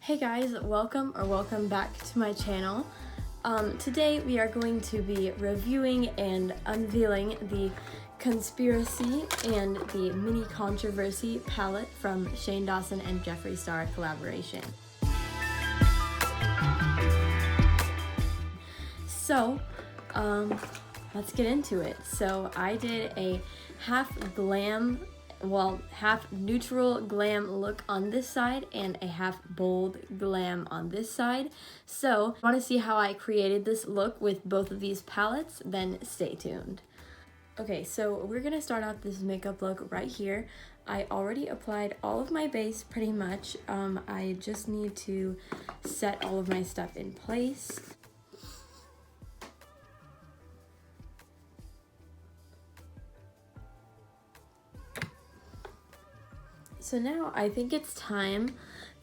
Hey guys, welcome back to my channel. Today we are going to be reviewing and unveiling the Conspiracy and the Mini Controversy palette from Shane Dawson and Jeffree Star collaboration. So, let's get into it. So I did a half neutral glam look on this side and a half bold glam on this side. So if you want to see how I created this look with both of these palettes, then stay tuned. Okay, so we're gonna start out this makeup look right here. I already applied all of my base pretty much. I just need to set all of my stuff in place. So now I think it's time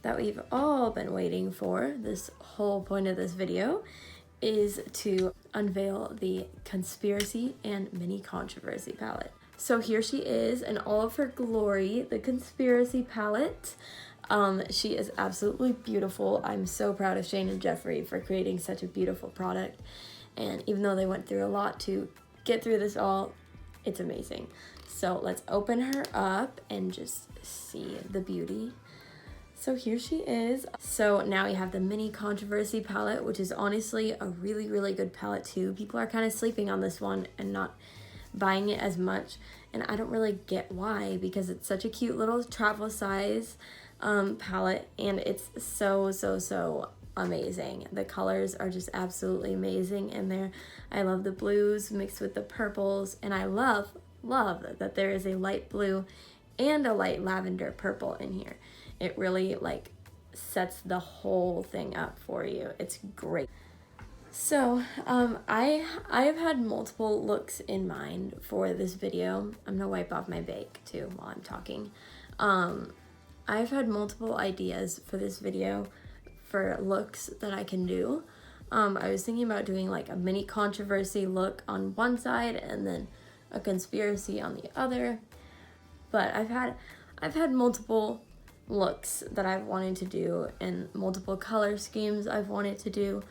that we've all been waiting for. This whole point of this video is to unveil the Conspiracy and Mini Controversy palette. So here she is in all of her glory, the Conspiracy palette. She is absolutely beautiful. I'm so proud of Shane and Jeffree for creating such a beautiful product. And even though they went through a lot to get through this all, it's amazing. So let's open her up and just see the beauty. So here she is. So now we have the Mini Controversy palette, which is honestly a really good palette too. People are kind of sleeping on this one and not buying it as much, and I don't really get why, because it's such a cute little travel size palette, and it's so amazing. The colors are just absolutely amazing in there. I love the blues mixed with the purples, and I love that there is a light blue and a light lavender purple in here. It really like sets the whole thing up for you. It's great. So I have had multiple looks in mind for this video. I'm gonna wipe off my bake too while I'm talking. I've had multiple ideas for this video for looks that I can do. I was thinking about doing like a Mini Controversy look on one side and then a Conspiracy on the other, but I've had multiple looks that I've wanted to do and multiple color schemes I've wanted to do,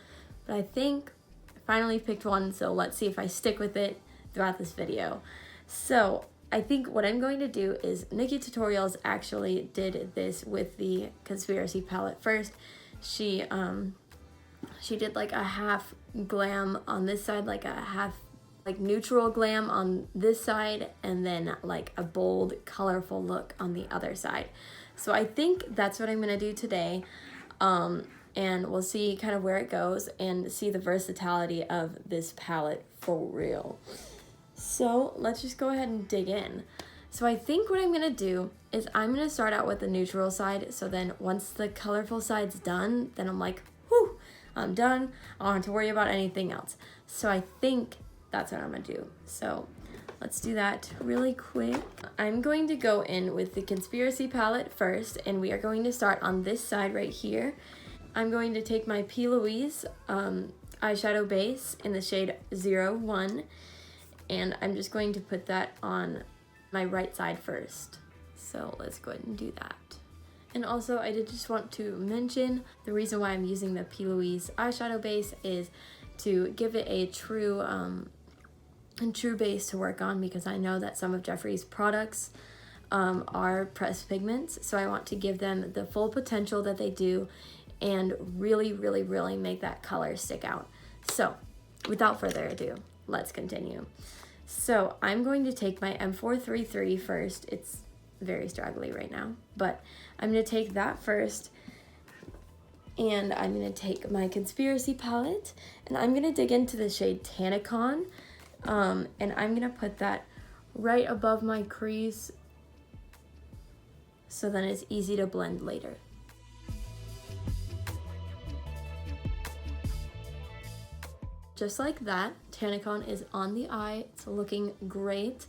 but I think I finally picked one, so let's see if I stick with it throughout this video. So I think what I'm going to do is Nikki Tutorials actually did this with the Conspiracy palette first. She did like a half glam on this side, like a half like neutral glam on this side, and then like a bold colorful look on the other side. So I think that's what I'm gonna do today, and we'll see kind of where it goes and see the versatility of this palette for real. So let's just go ahead and dig in. So I think what I'm gonna do is I'm gonna start out with the neutral side, so then once the colorful side's done, then I'm like, whew, I'm done. I don't have to worry about anything else. So I think that's what I'm gonna do. So let's do that really quick. I'm going to go in with the Conspiracy palette first, and we are going to start on this side right here. I'm going to take my P. Louise eyeshadow base in the shade 01, and I'm just going to put that on my right side first. So let's go ahead and do that. And also I did just want to mention the reason why I'm using the P. Louise eyeshadow base is to give it a true base to work on, because I know that some of Jeffree's products are pressed pigments, so I want to give them the full potential that they do and really make that color stick out. So without further ado, let's continue. So I'm going to take my M433 first. It's very straggly right now, but I'm going to take that first, and I'm going to take my Conspiracy palette, and I'm going to dig into the shade Tannicon, and I'm going to put that right above my crease, so then it's easy to blend later. Just like that, Tannicon is on the eye. It's looking great.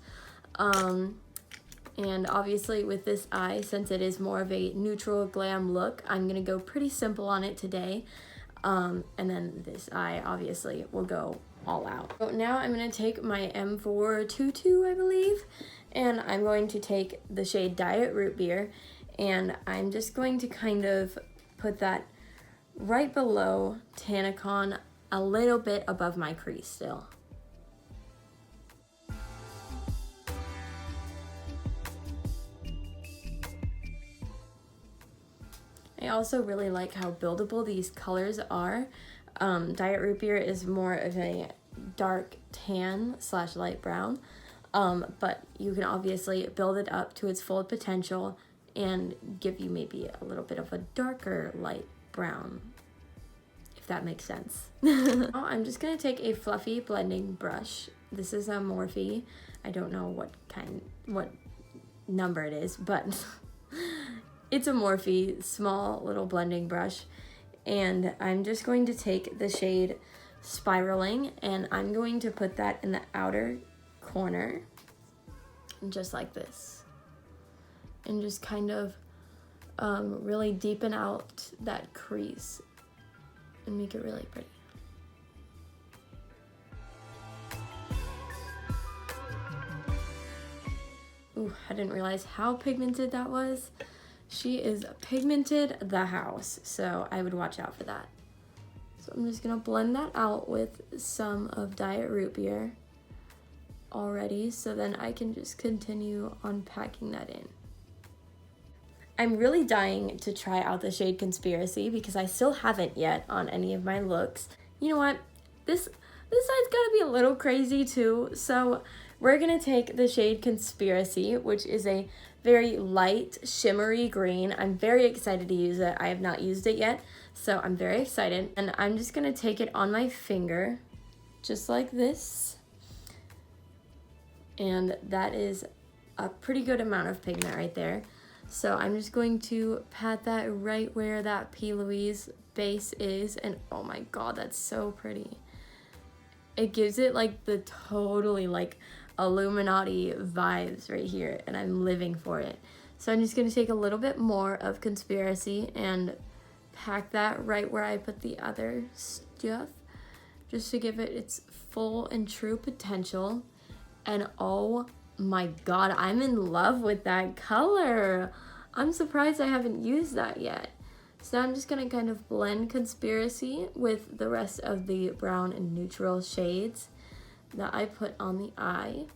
And obviously with this eye, since it is more of a neutral glam look, I'm gonna go pretty simple on it today. And then this eye obviously will go all out. So now I'm gonna take my M422, I believe, and I'm going to take the shade Diet Root Beer, and I'm just going to kind of put that right below Tannicon, a little bit above my crease still. I also really like how buildable these colors are. Diet Root Beer is more of a dark tan / light brown, but you can obviously build it up to its full potential and give you maybe a little bit of a darker light brown, if that makes sense. Now I'm just gonna take a fluffy blending brush. This is a Morphe. I don't know what number it is, but it's a Morphe small little blending brush. And I'm just going to take the shade Spiraling, and I'm going to put that in the outer corner, just like this. And just kind of really deepen out that crease and make it really pretty. Ooh, I didn't realize how pigmented that was. She is pigmented the house, so I would watch out for that. So I'm just gonna blend that out with some of Diet Root Beer already, so then I can just continue on packing that in. I'm really dying to try out the shade Conspiracy because I still haven't yet on any of my looks. You know what? This side's gotta be a little crazy too, so we're gonna take the shade Conspiracy, which is a very light, shimmery green. I'm very excited to use it. I have not used it yet, so I'm very excited. And I'm just gonna take it on my finger, just like this. And that is a pretty good amount of pigment right there. So I'm just going to pat that right where that P. Louise base is. And oh my God, that's so pretty. It gives it like the totally like Illuminati vibes right here, and I'm living for it. So I'm just gonna take a little bit more of Conspiracy and pack that right where I put the other stuff, just to give it its full and true potential. And oh my God, I'm in love with that color. I'm surprised I haven't used that yet. So I'm just gonna kind of blend Conspiracy with the rest of the brown and neutral shades that I put on the eye.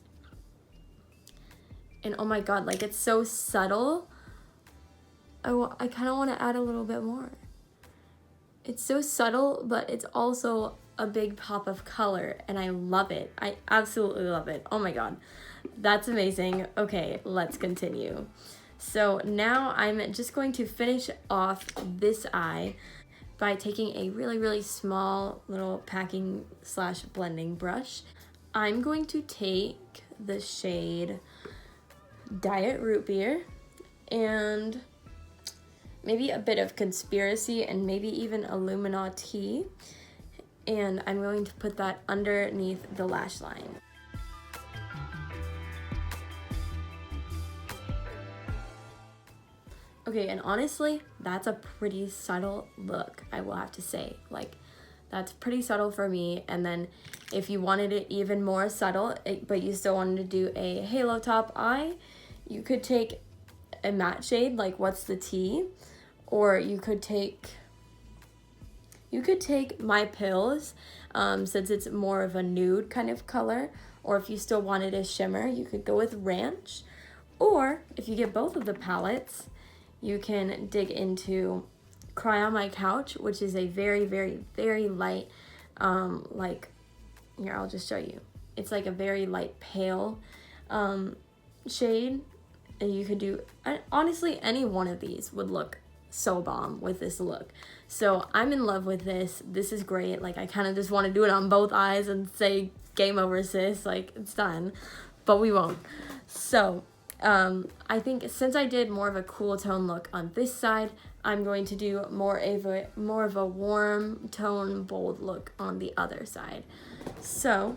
And oh my God, like it's so subtle. I kind of want to add a little bit more. It's so subtle, but it's also a big pop of color, and I love it. I absolutely love it. Oh my God, that's amazing. Okay, let's continue. So now I'm just going to finish off this eye by taking a really, really small little packing / blending brush. I'm going to take the shade Diet Root Beer and maybe a bit of Conspiracy and maybe even Illuminati, and I'm going to put that underneath the lash line. Okay, and honestly, that's a pretty subtle look, I will have to say. Like, that's pretty subtle for me. And then if you wanted it even more subtle, but you still wanted to do a halo top eye, you could take a matte shade like What's the Tea, or you could take My Pills, since it's more of a nude kind of color. Or if you still wanted a shimmer, you could go with Ranch. Or if you get both of the palettes, you can dig into Cry on My Couch, which is a very, very, very light, like, here, I'll just show you. It's like a very light pale shade. And you could do, honestly, any one of these would look so bomb with this look. So I'm in love with this. This is great. Like, I kind of just want to do it on both eyes and say, game over, sis. Like, it's done. But we won't. So I think since I did more of a cool tone look on this side, I'm going to do more of a warm tone, bold look on the other side. So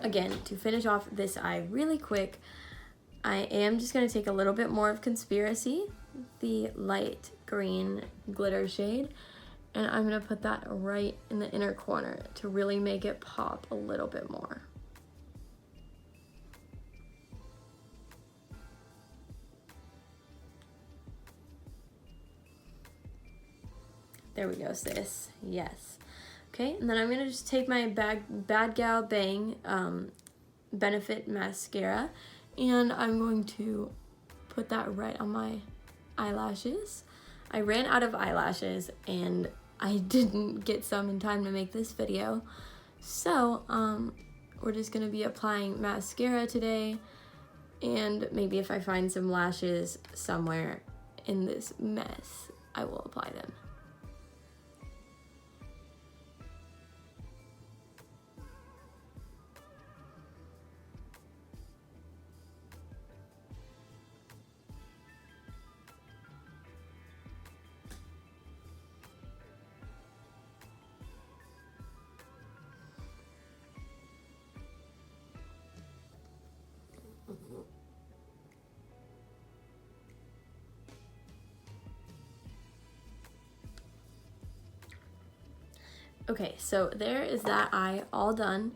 again, to finish off this eye really quick, I am just going to take a little bit more of Conspiracy, the light green glitter shade, and I'm going to put that right in the inner corner to really make it pop a little bit more. There we go, sis. Yes. Okay, and then I'm gonna just take my Bad Gal Bang Benefit mascara, and I'm going to put that right on my eyelashes. I ran out of eyelashes and I didn't get some in time to make this video. So, we're just gonna be applying mascara today, and maybe if I find some lashes somewhere in this mess, I will apply them. Okay, so there is that eye all done.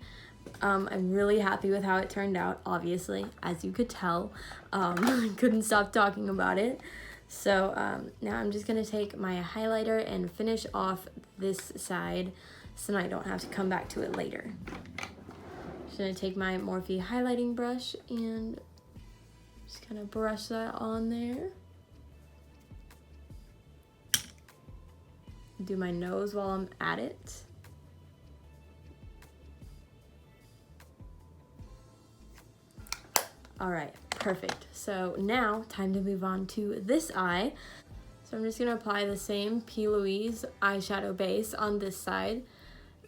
I'm really happy with how it turned out, obviously, as you could tell. I couldn't stop talking about it. So now I'm just gonna take my highlighter and finish off this side so I don't have to come back to it later. Just gonna take my Morphe highlighting brush and just kind of brush that on there. Do my nose while I'm at it. All right, perfect. So now time to move on to this eye. So I'm just gonna apply the same P. Louise eyeshadow base on this side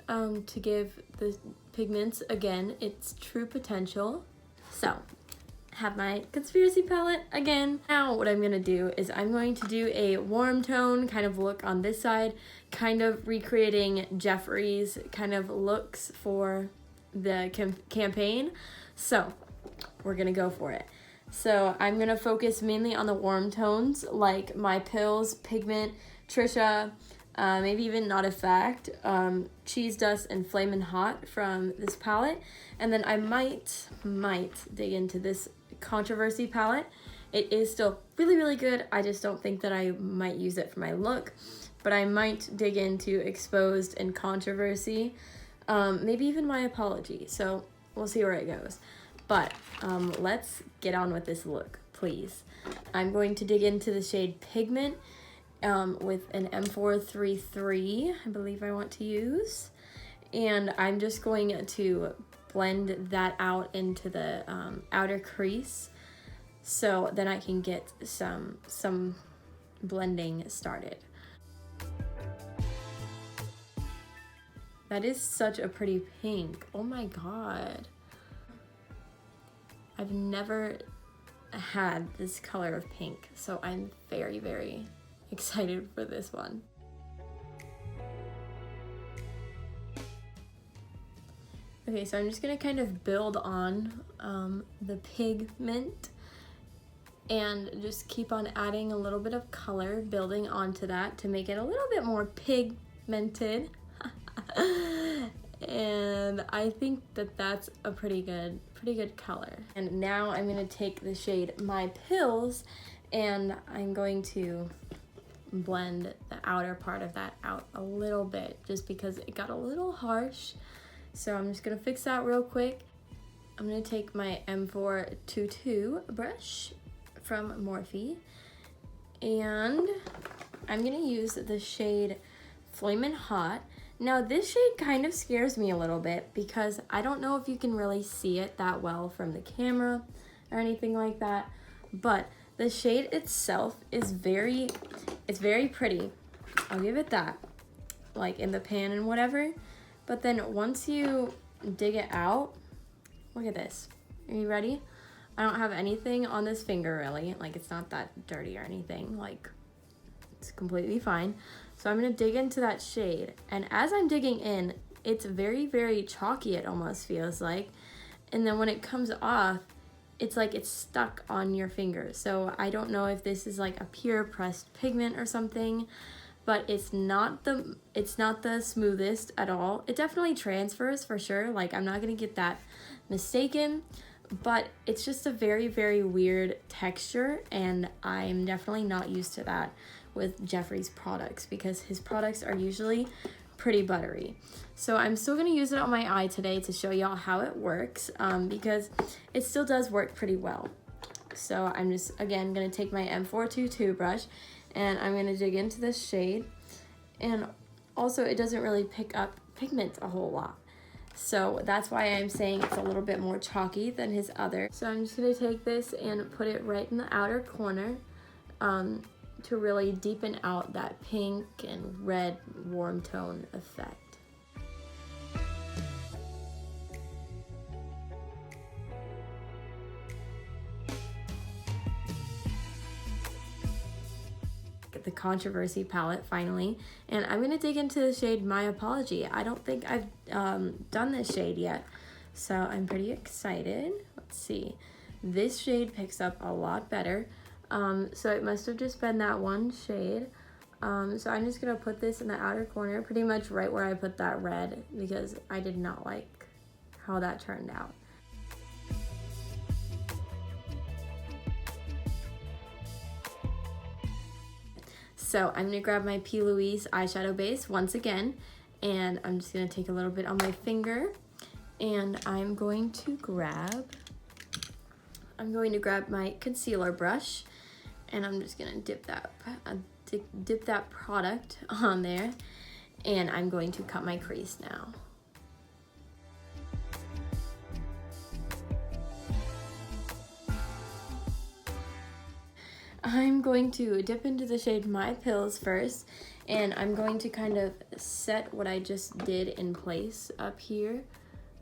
to give the pigments, again, its true potential. So have my conspiracy palette again. Now what I'm gonna do is I'm going to do a warm tone kind of look on this side, kind of recreating Jeffree's kind of looks for the campaign. So we're gonna go for it. So I'm gonna focus mainly on the warm tones like My Pills, Pigment, Trisha, maybe even Not a Fact, Cheese Dust, and Flamin' Hot from this palette. And then I might dig into this Controversy palette. It is still really, really good. I just don't think that I might use it for my look, but I might dig into Exposed and Controversy, maybe even My Apology. So we'll see where it goes. But let's get on with this look, please. I'm going to dig into the shade Pigment with an M433, I believe I want to use. And I'm just going to blend that out into the outer crease so then I can get some blending started. That is such a pretty pink. Oh my god. I've never had this color of pink, so I'm very, very excited for this one. Okay, so I'm just gonna kind of build on the pigment and just keep on adding a little bit of color, building onto that to make it a little bit more pigmented. And I think that that's a pretty good color. And now I'm gonna take the shade My Pills and I'm going to blend the outer part of that out a little bit just because it got a little harsh. So I'm just gonna fix that real quick. I'm gonna take my M422 brush from Morphe and I'm gonna use the shade Flamin' Hot. Now this shade kind of scares me a little bit because I don't know if you can really see it that well from the camera or anything like that, but the shade itself is it's very pretty. I'll give it that, like in the pan and whatever. But then once you dig it out, look at this. Are you ready? I don't have anything on this finger really. Like it's not that dirty or anything. Like it's completely fine. So I'm gonna dig into that shade. And as I'm digging in, it's very, very chalky, it almost feels like. And then when it comes off, it's like it's stuck on your finger. So I don't know if this is like a pure pressed pigment or something, but it's not the smoothest at all. It definitely transfers for sure. Like I'm not gonna get that mistaken, but it's just a very, very weird texture and I'm definitely not used to that with Jeffree's products because his products are usually pretty buttery. So I'm still going to use it on my eye today to show y'all how it works because it still does work pretty well. So I'm just, again, going to take my M42 brush and I'm going to dig into this shade. And also it doesn't really pick up pigment a whole lot. So that's why I'm saying it's a little bit more chalky than his other. So I'm just going to take this and put it right in the outer corner to really deepen out that pink and red warm tone effect. The Controversy palette finally, and I'm going to dig into the shade My Apology. I don't think I've done this shade yet, so I'm pretty excited. Let's see. This shade picks up a lot better, so it must have just been that one shade. So I'm just going to put this in the outer corner, pretty much right where I put that red, because I did not like how that turned out. So I'm going to grab my P. Louise eyeshadow base once again, and I'm just going to take a little bit on my finger, and I'm going to grab my concealer brush, and I'm just going to dip that product on there, and I'm going to cut my crease now. I'm going to dip into the shade My Pills first, and I'm going to kind of set what I just did in place up here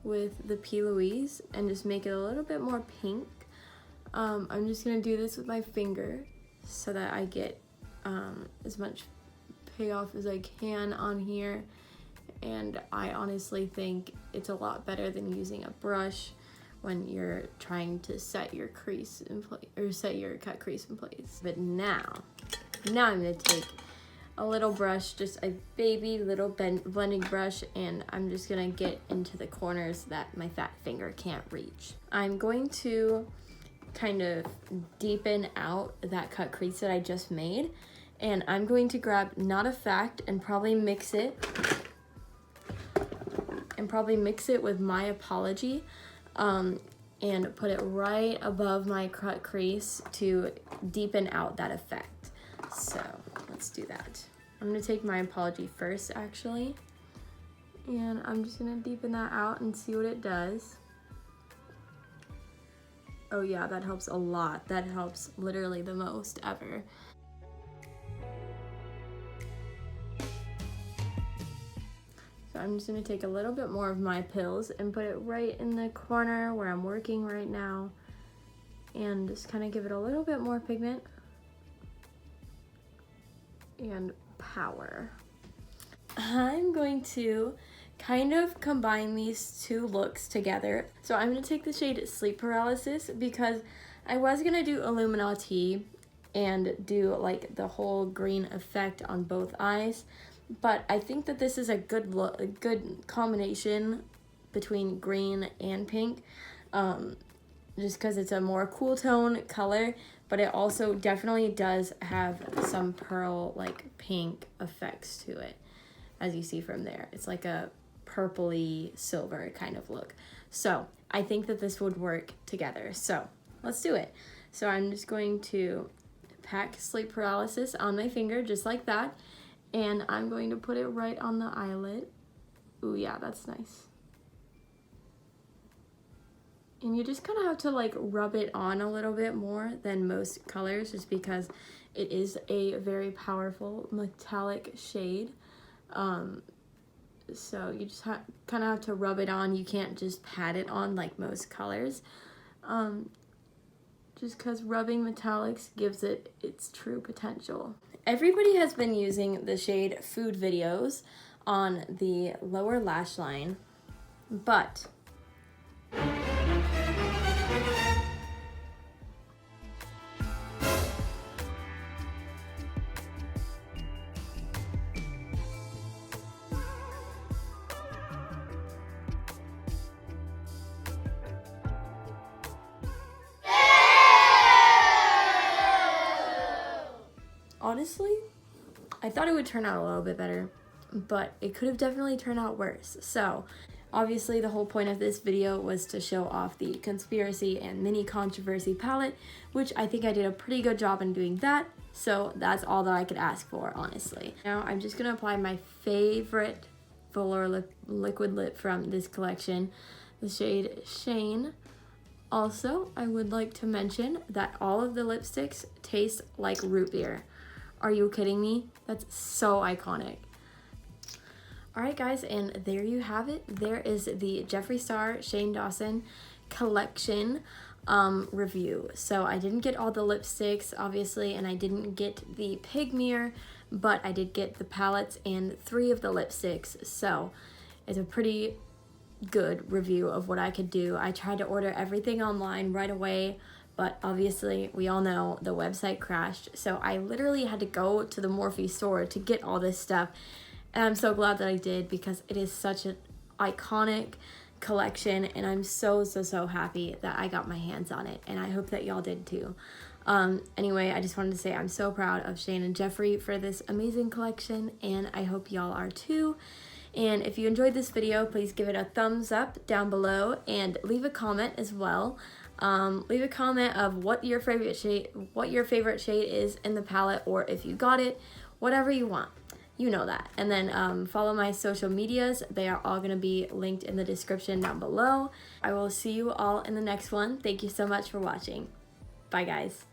with the P. Louise and just make it a little bit more pink. I'm just going to do this with my finger so that I get as much payoff as I can on here, and I honestly think it's a lot better than using a brush when you're trying to set your crease in place, or set your cut crease in place. But now I'm gonna take a little brush, just a baby little blending brush, and I'm just gonna get into the corners that my fat finger can't reach. I'm going to kind of deepen out that cut crease that I just made, and I'm going to grab Not a Fact and probably mix it with My Apology. And put it right above my cut crease to deepen out that effect. So let's do that. I'm gonna take My Apology first actually, and I'm just gonna deepen that out and see what it does. Oh yeah, that helps a lot. That helps literally the most ever. I'm just going to take a little bit more of My Pills and put it right in the corner where I'm working right now, and just kind of give it a little bit more pigment and power. I'm going to kind of combine these two looks together. So I'm going to take the shade Sleep Paralysis because I was going to do Illuminati and do like the whole green effect on both eyes. But I think that this is a good look, a good combination between green and pink, just because it's a more cool tone color, but it also definitely does have some pearl like pink effects to it, as you see from there. It's like a purpley silver kind of look. So I think that this would work together. So let's do it. So I'm just going to pack Sleep Paralysis on my finger just like that. And I'm going to put it right on the eyelid. Ooh, yeah, that's nice. And you just kind of have to like rub it on a little bbit more than most colors, just because it is a very powerful metallic shade. So you just kind of have to rub it on. You can't just pat it on like most colors. Just because rubbing metallics gives it its true potential. Everybody has been using the shade Food Videos on the lower lash line, but honestly, I thought it would turn out a little bit better, but it could have definitely turned out worse. So obviously the whole point of this video was to show off the conspiracy and mini controversy palette, which I think I did a pretty good job in doing that. So that's all that I could ask for, honestly. Now I'm just gonna apply my favorite fuller liquid lip from this collection, the shade Shane. Also, I would like to mention that all of the lipsticks taste like root beer. Are you kidding me? That's so iconic. Alright guys, and there you have it. There is the Jeffree Star Shane Dawson collection review. So I didn't get all the lipsticks, obviously, and I didn't get the pig mirror, but I did get the palettes and 3 of the lipsticks. So it's a pretty good review of what I could do. I tried to order everything online right away, but obviously we all know the website crashed. So I literally had to go to the Morphe store to get all this stuff. And I'm so glad that I did, because it is such an iconic collection, and I'm so happy that I got my hands on it, and I hope that y'all did too. Anyway, I just wanted to say I'm so proud of Shane and Jeffree for this amazing collection, and I hope y'all are too. And if you enjoyed this video, please give it a thumbs up down below and leave a comment as well. Leave a comment of what your favorite shade is in the palette, or if you got it, whatever you want. You know that. And then follow my social medias. They are all going to be linked in the description down below. I will see you all in the next one. Thank you so much for watching. Bye, guys.